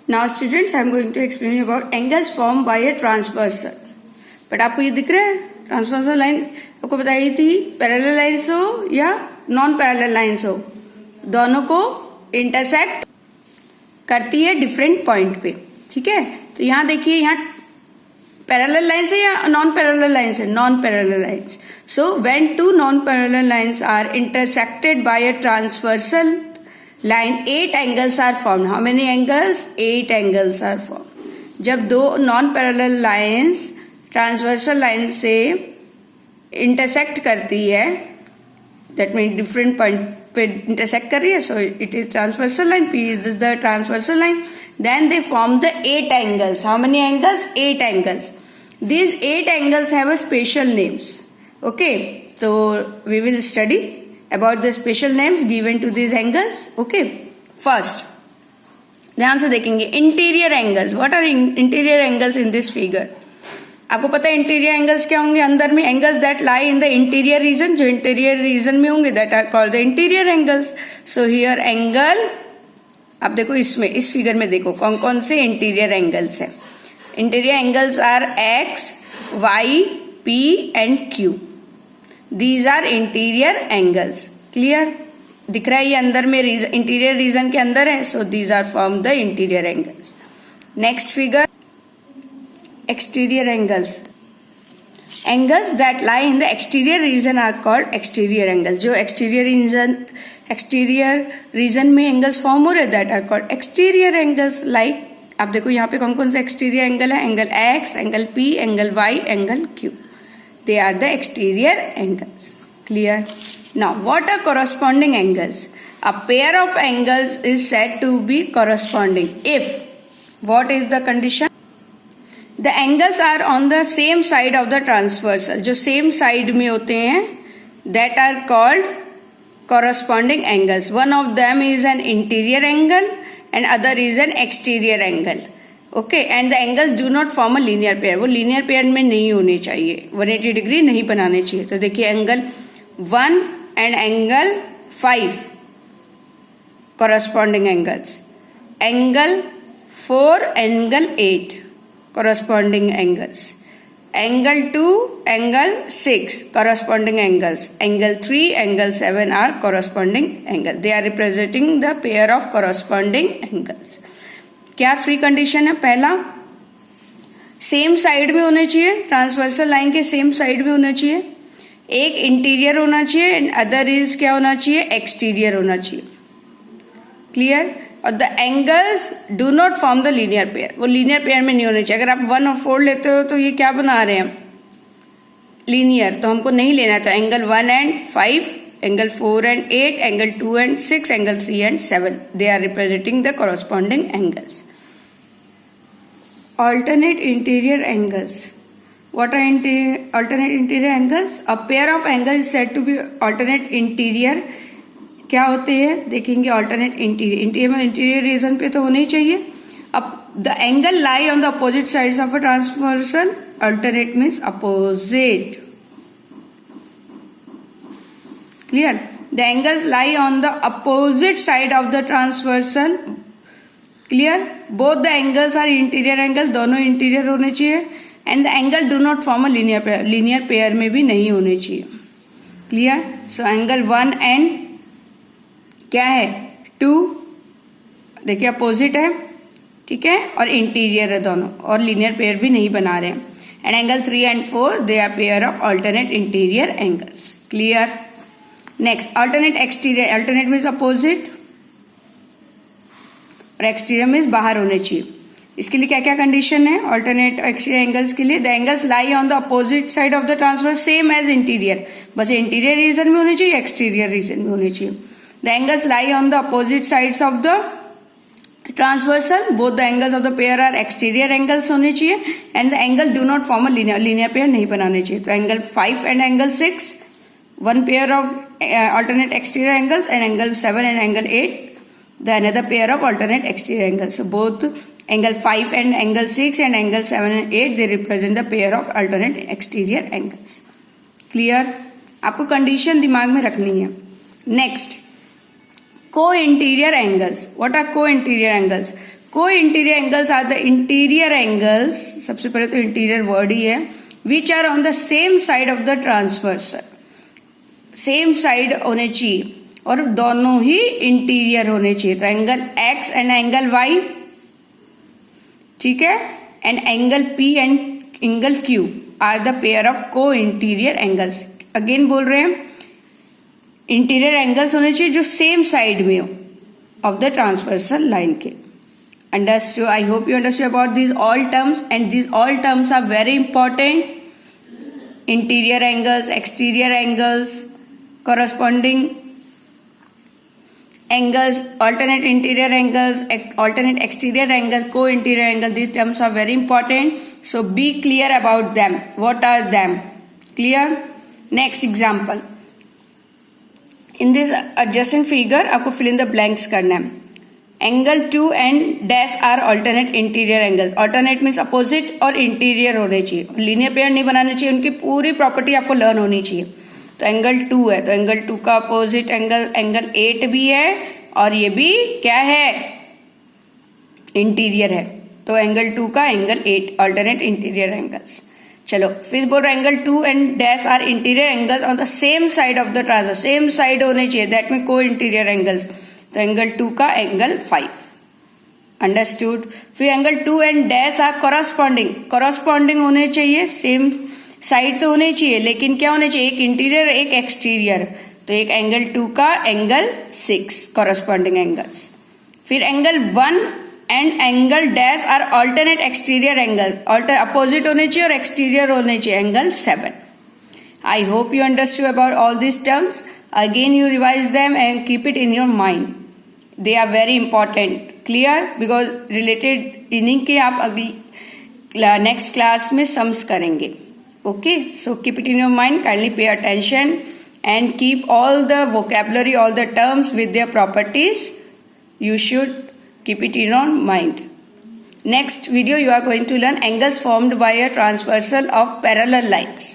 Now students, I am going to explain you about angles formed by a transversal. But आपको ये दिख रहा है ट्रांसवर्सल लाइन आपको बताई थी पैरेलल लाइन्स हो या नॉन पैरेलल लाइन्स हो, दोनों को इंटरसेक्ट करती है डिफरेंट पॉइंट पे. ठीक है, तो यहाँ देखिए यहाँ पैरेलल लाइन्स है या नॉन पैरेलल लाइन्स है, non parallel lines. So when two non parallel lines are intersected by a transversal line 8 angles are formed. How many angles? 8 angles are formed. जब दो non parallel lines transversal line से intersect करती है, that mean different point पे intersect कर रही है, so it is transversal line. P is the transversal line. Then they form the 8 angles. How many angles? 8 angles. These 8 angles have a special names. Okay, so we will study about the special names given to these angles. Okay, first ध्यान से देखेंगे interior angles. What are interior angles in this figure? आपको पता है interior angles क्या होंगे? अंदर में angles that lie in the interior region, जो इंटीरियर रीजन में होंगे that are called the interior angles. So here angle, आप देखो इसमें इस फिगर में देखो कौन कौन से इंटीरियर एंगल्स है. Interior angles are X, Y, P and Q. These are interior angles. Clear? दिख रहा है ये अंदर में इंटीरियर रीजन के अंदर है, so these are from the interior angles. Next figure, exterior angles. Angles that lie in the exterior region are called exterior angles. जो exterior region में angles form हो रहे that are called exterior angles. Like आप देखो यहाँ पे कौन कौन से exterior angle है? Angle X, angle P, angle Y, angle Q. They are the exterior angles. Clear? Now, what are corresponding angles? A pair of angles is said to be corresponding if, what is the condition? The angles are on the same side of the transversal. जो same side में होते हैं that are called corresponding angles. One of them is an interior angle and other is an exterior angle. Okay, and the angles do not form a linear pair. वो linear pair में नहीं होने चाहिए, 180 degree नहीं बनाने चाहिए. तो देखिए angle 1 and angle 5 corresponding angles. Angle 4, angle 8 corresponding angles. Angle 2, angle 6 corresponding angles. Angle 3, angle 7 are corresponding angles. They are representing the pair of corresponding angles. क्या फ्री कंडीशन है? पहला, सेम साइड में होने चाहिए, ट्रांसवर्सल लाइन के same side में होना चाहिए. एक इंटीरियर होना चाहिए एंड अदर इज क्या होना चाहिए? एक्सटीरियर होना चाहिए. क्लियर? और the angles do not form the linear pair. वो लीनियर पेयर में नहीं होने चाहिए. अगर आप 1 और 4 लेते हो तो ये क्या बना रहे हैं? लीनियर. तो हमको नहीं लेना. तो angle 1 and 5, angle 4 and 8, angle 2 and 6, angle 3 and 7. They are representing the corresponding angles. Alternate interior angles. What are alternate interior angles? A pair of angles is said to be alternate interior. क्या होते हैं देखेंगे. alternate interior, interior reason पे तो होने ही चाहिए. अब the angle lie on the opposite sides of a transversal. Alternate means opposite. Clear? The angles lie on the opposite side of the transversal. Clear? Both the angles are interior angles. दोनों interior होने चाहिए. And the angle do not form a linear pair. Linear pair में भी नहीं होने चाहिए. Clear? So angle 1 and क्या है? 2 देखिए अपोजिट है, ठीक है, और इंटीरियर है दोनों, और लीनियर पेयर भी नहीं बना रहे हैं. And angle 3 and 4 they are pair of alternate interior angles. Clear? Next, alternate exterior. Alternate means opposite और एक्सटीरियर मीन्स बाहर होने चाहिए. इसके लिए क्या क्या कंडीशन है अल्टरनेट एक्सटीरियर एंगल्स के लिए? The angles lie on the opposite side of the transverse same as interior. बस इंटीरियर रीजन में होने चाहिए, एक्सटीरियर रीजन में होने चाहिए. The angles lie on the opposite sides of the transversal. Both the angles of the pair are exterior angles होने चाहिए. And the angle do not form a linear pair नहीं बनाने चाहिए. तो angle 5 and angle 6 one pair of alternate exterior angles, and angle 7 and angle 8 the another pair of alternate exterior angles. So both angle 5 and angle 6 and angle 7 and 8 they represent the pair of alternate exterior angles. Clear? आपको condition दिमाग में रखनी है. Next, co-interior angles. What are co-interior angles? Co-interior angles are the interior angles, सबसे पहले तो interior word ही है, which are on the same side of the transversal. Same side होने चाहिए और दोनों ही इंटीरियर होने चाहिए. तो angle X and angle Y, ठीक है, and angle P and angle Q are the pair of co-interior angles. Again बोल रहे हैं इंटीरियर एंगल्स होने चाहिए जो सेम साइड में हो ऑफ द ट्रांसवर्सल लाइन के. Understood? I hope you understood about these all terms, and these all terms are very important. Interior angles, exterior angles, corresponding angles, alternate interior angles, alternate exterior angles, co-interior angles. These terms are very important. So be clear about them. What are them? Clear? Next example. In this adjacent figure, आपको fill in the blanks करना है. Angle 2 and dash are alternate interior angles. Alternate means opposite और interior होने चाहिए, linear pair नहीं बनाना चाहिए, उनकी पूरी प्रॉपर्टी आपको लर्न होनी चाहिए. तो एंगल 2 है तो एंगल 2 का अपोजिट एंगल एंगल 8 भी है और ये भी क्या है, इंटीरियर है. तो एंगल 2 का एंगल 8 ऑल्टरनेट इंटीरियर एंगल्स. चलो फिर बोल रहे angle 2 and dash are interior angles on the same side of the transverse. Same side होने चाहिए, that mean co-interior angles. तो एंगल 2 का एंगल 5. अंडरस्टूड. फिर angle 2 and dash are corresponding. Corresponding होने चाहिए, सेम साइड तो होने चाहिए, लेकिन क्या होने चाहिए, एक इंटीरियर एक एक्सटीरियर. तो एक एंगल 2 का एंगल 6 कॉरस्पॉन्डिंग एंगल्स. फिर angle 1 and angle dash are alternate exterior angle. Opposite होने चाहिए और एक्सटीरियर होने चाहिए, angle 7. I hope you understood about all this terms. Again you revise them and keep it in your mind. They are very important. Clear? Because related इन्हीं के आप अगली next class में sums करेंगे. Okay? So keep it in your mind. Kindly pay attention and keep all the vocabulary, all the terms with their properties. You should keep it in your mind. Next video you are going to learn angles formed by a transversal of parallel lines.